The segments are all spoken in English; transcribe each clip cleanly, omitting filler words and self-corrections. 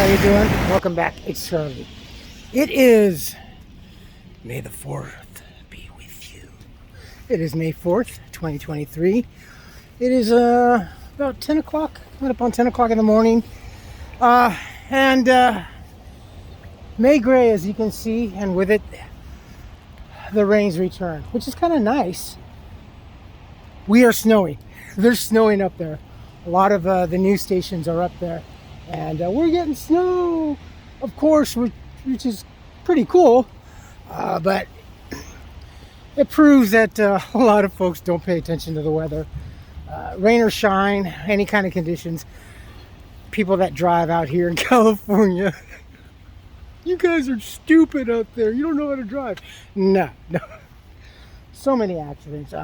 you doing? Welcome back. It's Charlie. It is May the 4th be with you. It is May 4th, 2023. It is about 10 o'clock, coming up on 10 o'clock in the morning. May gray, as you can see, and with it, the rains return, which is kind of nice. We are snowing. There's snowing up there. A lot of the news stations are up there. And we're getting snow, of course, which is pretty cool. But it proves that a lot of folks don't pay attention to the weather. Rain or shine, any kind of conditions. People that drive out here in California, you guys are stupid out there. You don't know how to drive. No. So many accidents.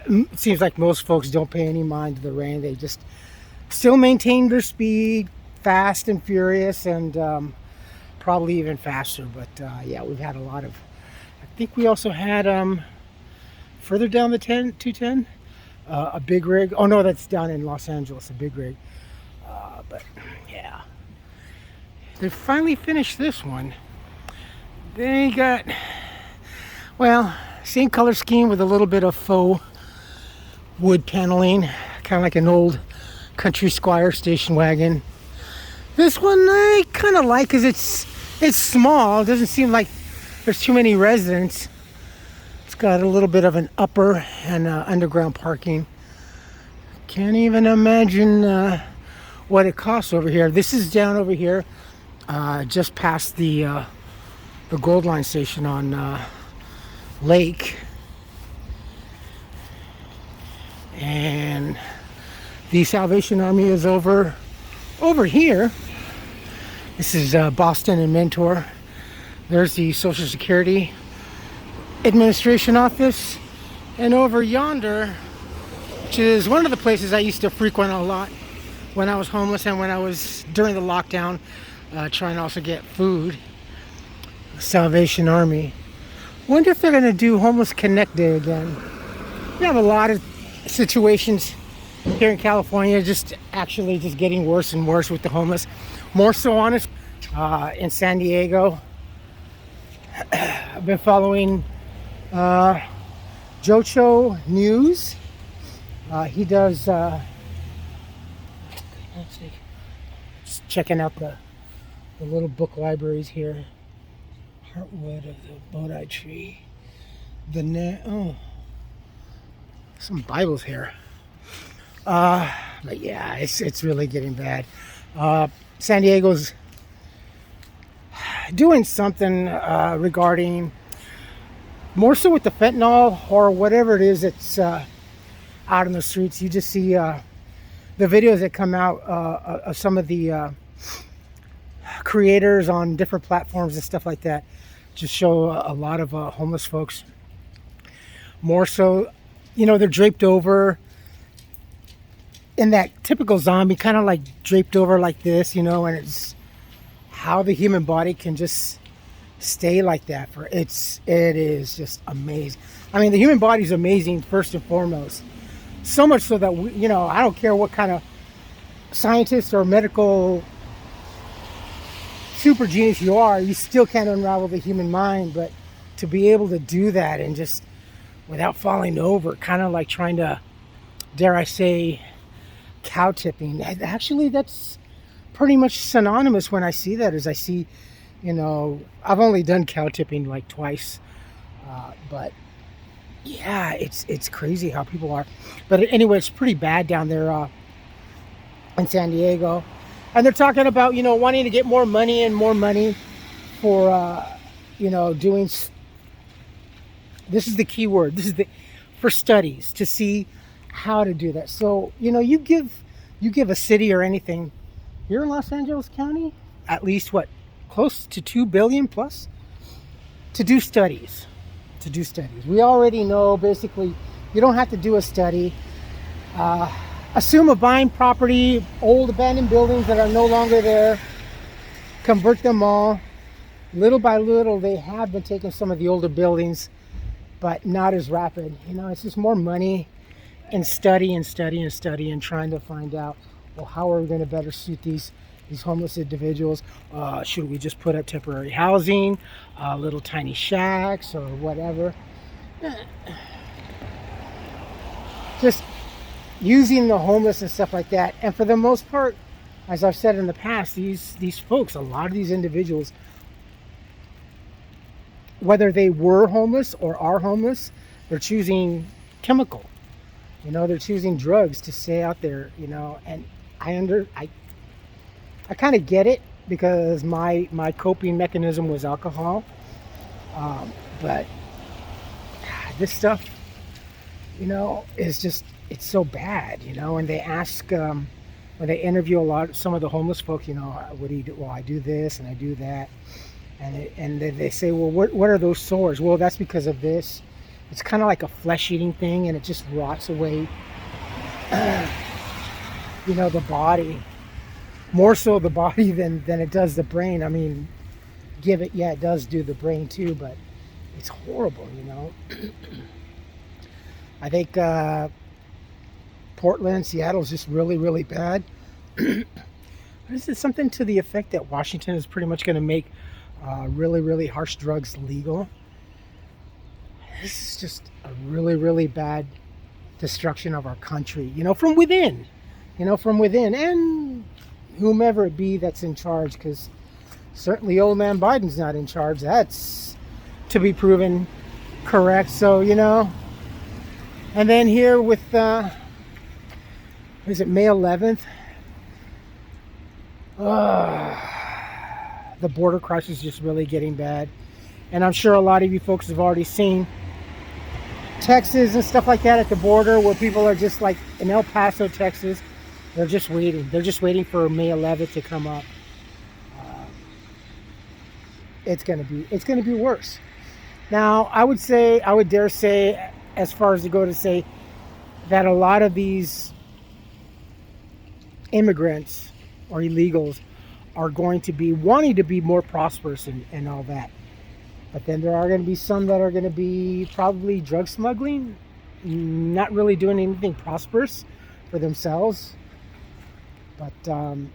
It seems like most folks don't pay any mind to the rain. They just still maintain their speed, fast and furious, and probably even faster. But yeah, we've had a lot of, I think we also had further down the 210 a big rig. Oh no, that's down in Los Angeles, a big rig. But yeah, they finally finished this one. They got, well, same color scheme with a little bit of faux wood paneling, kind of like an old Country Squire station wagon. This one I kind of like because it's small. It doesn't seem like there's too many residents. It's got a little bit of an upper and underground parking. Can't even imagine what it costs over here. This is down over here, just past the Gold Line station on Lake. And the Salvation Army is over here. This is Boston and Mentor. There's the Social Security Administration office. And over yonder, which is one of the places I used to frequent a lot when I was homeless and when I was during the lockdown, trying to also get food. Salvation Army. Wonder if they're going to do Homeless Connect Day again. We have a lot of situations here in California, just getting worse and worse with the homeless. More so honest in San Diego. I've been following Jocho News. He does just checking out the little book libraries here. Heartwood of the Bodhi Tree. Some Bibles here. But yeah, it's really getting bad. San Diego's doing something regarding, more so with the fentanyl or whatever it is that's out in the streets. You just see the videos that come out of some of the creators on different platforms and stuff like that. Just show a lot of homeless folks. More so, they're draped over in that typical zombie, kind of like draped over like this, and it's how the human body can just stay like that it is just amazing. I mean, the human body is amazing first and foremost. So much so that I don't care what kind of scientist or medical super genius you are, you still can't unravel the human mind. But to be able to do that and just without falling over, kind of like trying to, dare I say, cow tipping. Actually, that's pretty much synonymous when I see that. As I see, I've only done cow tipping like twice, but yeah, it's crazy how people are. But anyway, it's pretty bad down there in San Diego, and they're talking about wanting to get more money for doing. This is the key word. This is for studies to see how to do that. So you give a city or anything here in Los Angeles County at least close to $2 billion plus to do studies. We already know basically you don't have to do a study. Assume a buying property, old abandoned buildings that are no longer there, convert them all. Little by little, they have been taking some of the older buildings, but not as rapid. It's just more money and study and trying to find out, well, how are we going to better suit these these homeless individuals. Should we just put up temporary housing, little tiny shacks or whatever? Just using the homeless and stuff like that. And for the most part, as I've said in the past, these folks, a lot of these individuals, whether they were homeless or are homeless, they're choosing chemical. You know, they're choosing drugs to stay out there, you know, and I kind of get it, because my coping mechanism was alcohol. But this stuff, you know, is just, it's so bad, you know. And they ask, when they interview some of the homeless folks, you know, what do you do? Well, I do this and I do that. And they say, well, what are those sores? Well, that's because of this. It's kind of like a flesh-eating thing, and it just rots away, you know, the body. More so the body than it does the brain. I mean, it does do the brain too, but it's horrible, you know. I think Portland, Seattle is just really, really bad. This is something to the effect that Washington is pretty much going to make really, really harsh drugs legal. This is just a really, really bad destruction of our country, you know, from within, and whomever it be that's in charge, because certainly old man Biden's not in charge. That's to be proven correct. So, you know, and then here with, is it May 11th? The border crisis is just really getting bad. And I'm sure a lot of you folks have already seen Texas and stuff like that at the border, where people are just like in El Paso, Texas. They're just waiting. They're just waiting for May 11th to come up. It's gonna be worse. Now, I would dare say, as far as to go to say, that a lot of these immigrants or illegals are going to be wanting to be more prosperous and all that. But then there are going to be some that are going to be probably drug smuggling, not really doing anything prosperous for themselves. But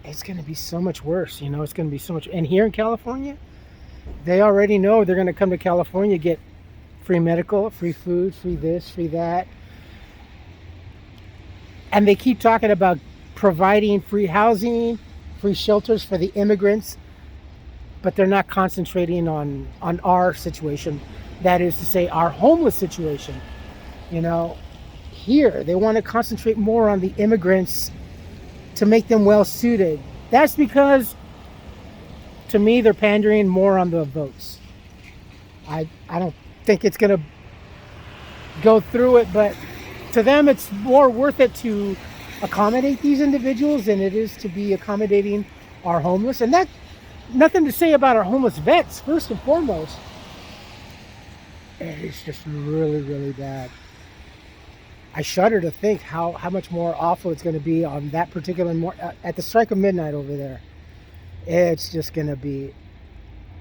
it's going to be so much worse, you know. It's going to be so much. And here in California, they already know they're going to come to California, get free medical, free food, free this, free that. And they keep talking about providing free housing, free shelters for the immigrants, but they're not concentrating on our situation. That is to say, our homeless situation. You know, here they want to concentrate more on the immigrants to make them well suited. That's because, to me, they're pandering more on the votes. I don't think it's going to go through it, but to them it's more worth it to accommodate these individuals than it is to be accommodating our homeless. And that, nothing to say about our homeless vets, first and foremost. It's just really, really bad. I shudder to think how much more awful it's going to be on that particular at the strike of midnight over there. It's just going to be,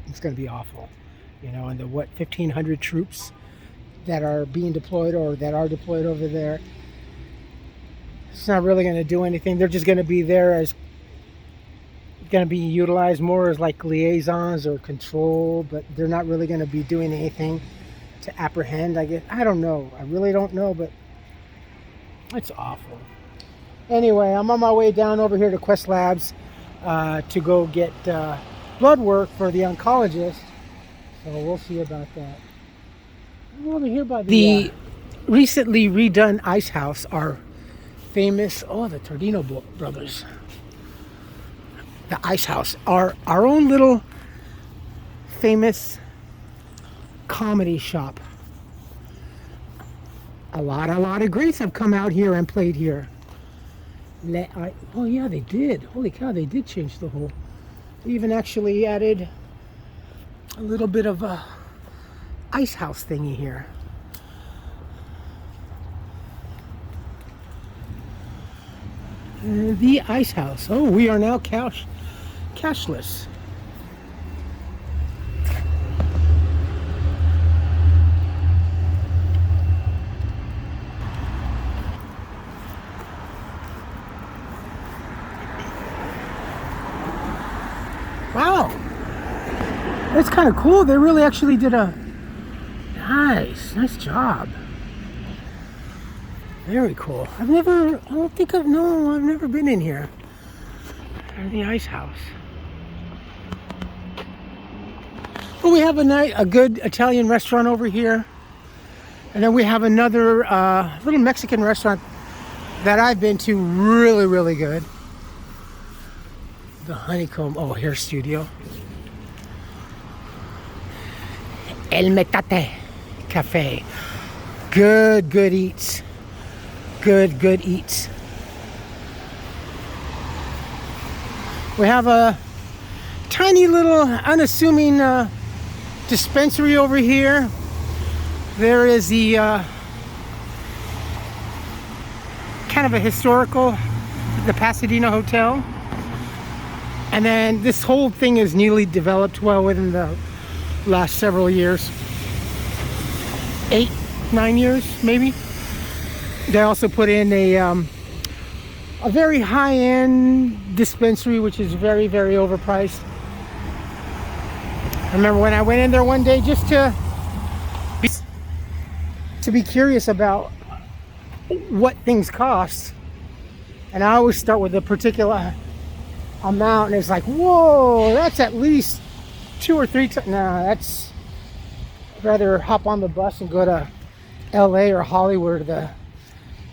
it's going to be awful, you know. And the 1,500 troops that are being deployed or that are deployed over there, it's not really going to do anything. They're just going to be there as, going to be utilized more as like liaisons or control, but they're not really going to be doing anything to apprehend, I guess. I don't know. I really don't know, but it's awful. Anyway, I'm on my way down over here to Quest Labs to go get blood work for the oncologist. So we'll see about that. I'm over here by the recently redone ice house, our famous, the Tardino brothers. The ice house, our own little famous comedy shop. A lot of greats have come out here and played here. Oh yeah, they did. Holy cow, they did change the whole. They even actually added a little bit of a ice house thingy here. The ice house. Oh, we are now cashless. It's kind of cool. They really actually did a nice job. Very cool. I've never been in here. The ice house. But we have a good Italian restaurant over here. And then we have another little Mexican restaurant that I've been to, really good. The Honeycomb, hair studio. El Metate Cafe. Good eats. Good eats. We have a tiny little unassuming dispensary over here. There is the kind of a historical, the Pasadena Hotel. And then this whole thing is newly developed, well, within the last several years. 8, 9 years, maybe. They also put in a very high-end dispensary, which is very overpriced. I remember when I went in there one day just to be curious about what things cost, and I always start with a particular amount, and it's like, whoa, that's at least 2 or 3 times. Nah, that's, I'd rather hop on the bus and go to LA or Hollywood or the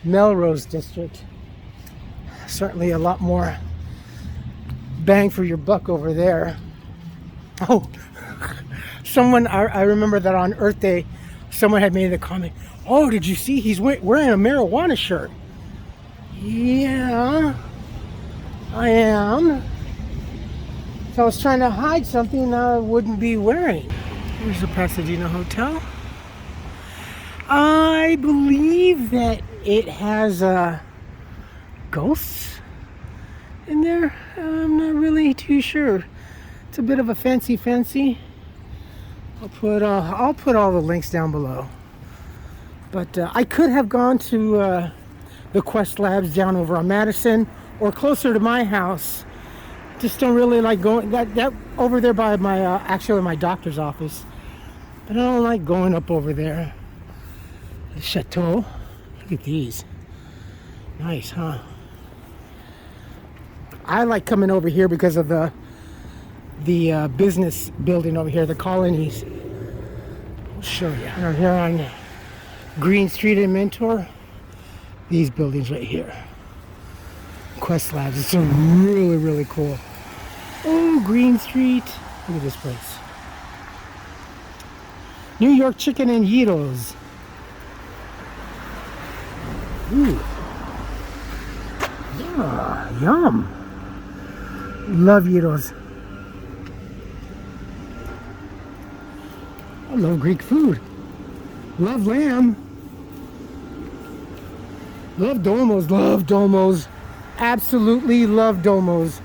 Melrose district. Certainly a lot more bang for your buck over there. Oh, someone, I remember that on Earth Day, someone had made the comment, oh, did you see he's wearing a marijuana shirt? Yeah, I am. If I was trying to hide something I wouldn't be wearing. Here's the Pasadena Hotel. I believe that it has ghosts in there. I'm not really too sure. It's a bit of a fancy. I'll put all the links down below. But I could have gone to the Quest Labs down over on Madison or closer to my house. Just don't really like going that over there by my actually my doctor's office. But I don't like going up over there. The chateau. Look at these. Nice, huh? I like coming over here because of the business building over here, the colonies. I'll show you. Over here on Green Street in Mentor. These buildings right here. Quest Labs. It's really cool. Oh, Green Street. Look at this place. New York chicken and gyros. Ooh. Yeah, yum. Love gyros. I love Greek food. Love lamb. Love domos. Love domos. Absolutely love domos.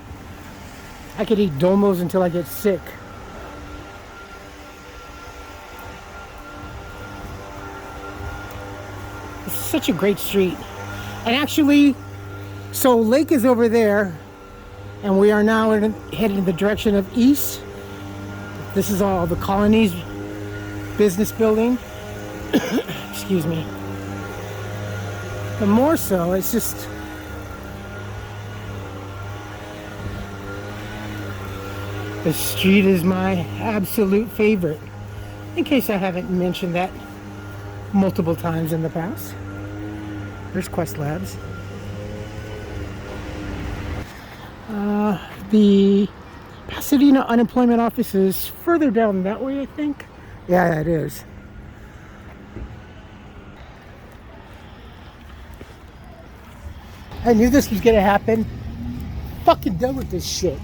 I could eat domos until I get sick. It's such a great street. And actually, so Lake is over there, and we are now heading in the direction of east. This is all the colonies business building. Excuse me. But more so, it's just the street is my absolute favorite. In case I haven't mentioned that multiple times in the past. There's Quest Labs. The Pasadena unemployment office is further down that way, I think. Yeah, it is. I knew this was gonna happen. Fucking done with this shit.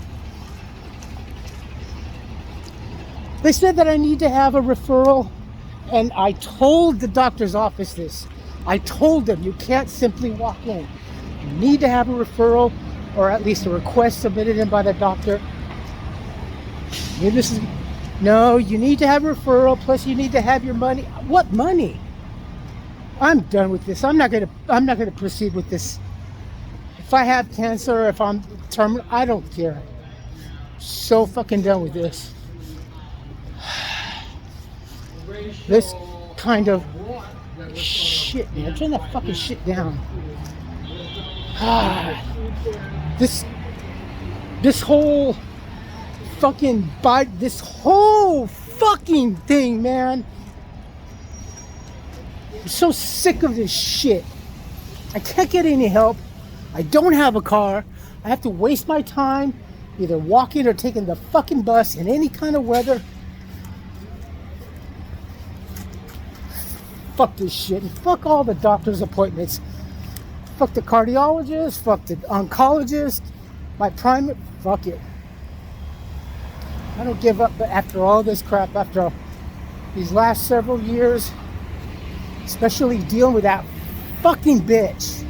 They said that I need to have a referral, and I told the doctor's office this. I told them you can't simply walk in. You need to have a referral, or at least a request submitted in by the doctor. No, you need to have a referral, plus you need to have your money. What money? I'm done with this. I'm not gonna proceed with this. If I have cancer, if I'm terminal, I don't care. So fucking done with this. this kind of shit, man. Turn that fucking shit down. This whole fucking this whole fucking thing, man. I'm so sick of this shit. I can't get any help. I don't have a car. I have to waste my time either walking or taking the fucking bus in any kind of weather. Fuck this shit. And fuck all the doctor's appointments. Fuck the cardiologist. Fuck the oncologist. My primate. Fuck it. I don't give up. But after all this crap, after these last several years, especially dealing with that fucking bitch.